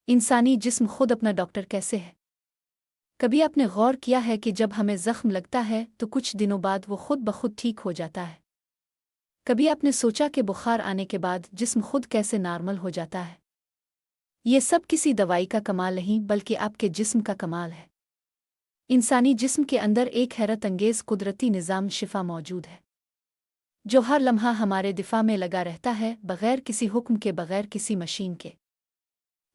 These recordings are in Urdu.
انسانی جسم خود اپنا ڈاکٹر کیسے ہے؟ کبھی آپ نے غور کیا ہے کہ جب ہمیں زخم لگتا ہے تو کچھ دنوں بعد وہ خود بخود ٹھیک ہو جاتا ہے؟ کبھی آپ نے سوچا کہ بخار آنے کے بعد جسم خود کیسے نارمل ہو جاتا ہے؟ یہ سب کسی دوائی کا کمال نہیں بلکہ آپ کے جسم کا کمال ہے۔ انسانی جسم کے اندر ایک حیرت انگیز قدرتی نظام شفا موجود ہے، جو ہر لمحہ ہمارے دفاع میں لگا رہتا ہے، بغیر کسی حکم کے، بغیر کسی مشین کے۔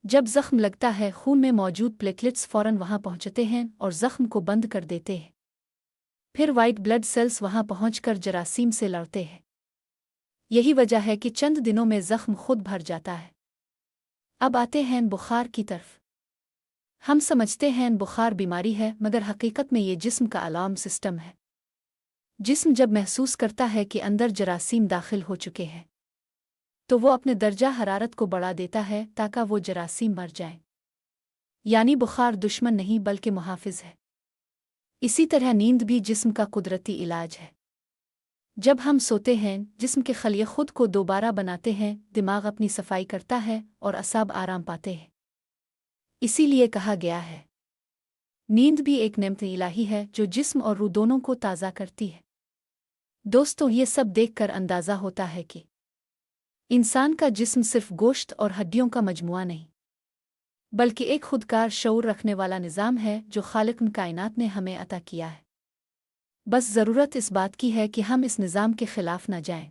جب زخم لگتا ہے، خون میں موجود پلیٹلیٹس فوراً وہاں پہنچتے ہیں اور زخم کو بند کر دیتے ہیں۔ پھر وائٹ بلڈ سیلز وہاں پہنچ کر جراثیم سے لڑتے ہیں۔ یہی وجہ ہے کہ چند دنوں میں زخم خود بھر جاتا ہے۔ اب آتے ہیں بخار کی طرف۔ ہم سمجھتے ہیں بخار بیماری ہے، مگر حقیقت میں یہ جسم کا الارم سسٹم ہے۔ جسم جب محسوس کرتا ہے کہ اندر جراثیم داخل ہو چکے ہیں، تو وہ اپنے درجہ حرارت کو بڑھا دیتا ہے تاکہ وہ جراثیم مر جائیں۔ یعنی بخار دشمن نہیں بلکہ محافظ ہے۔ اسی طرح نیند بھی جسم کا قدرتی علاج ہے۔ جب ہم سوتے ہیں، جسم کے خلیے خود کو دوبارہ بناتے ہیں، دماغ اپنی صفائی کرتا ہے اور اعصاب آرام پاتے ہیں۔ اسی لیے کہا گیا ہے، نیند بھی ایک نعمت الہی ہے جو جسم اور روح دونوں کو تازہ کرتی ہے۔ دوستو، یہ سب دیکھ کر اندازہ ہوتا ہے کہ انسان کا جسم صرف گوشت اور ہڈیوں کا مجموعہ نہیں، بلکہ ایک خودکار شعور رکھنے والا نظام ہے جو خالق کائنات نے ہمیں عطا کیا ہے۔ بس ضرورت اس بات کی ہے کہ ہم اس نظام کے خلاف نہ جائیں،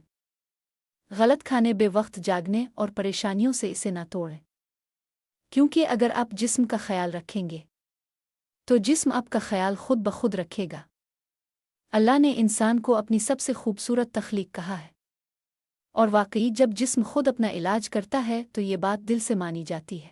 غلط کھانے، بے وقت جاگنے اور پریشانیوں سے اسے نہ توڑیں۔ کیونکہ اگر آپ جسم کا خیال رکھیں گے تو جسم آپ کا خیال خود بخود رکھے گا۔ اللہ نے انسان کو اپنی سب سے خوبصورت تخلیق کہا ہے، اور واقعی جب جسم خود اپنا علاج کرتا ہے تو یہ بات دل سے مانی جاتی ہے۔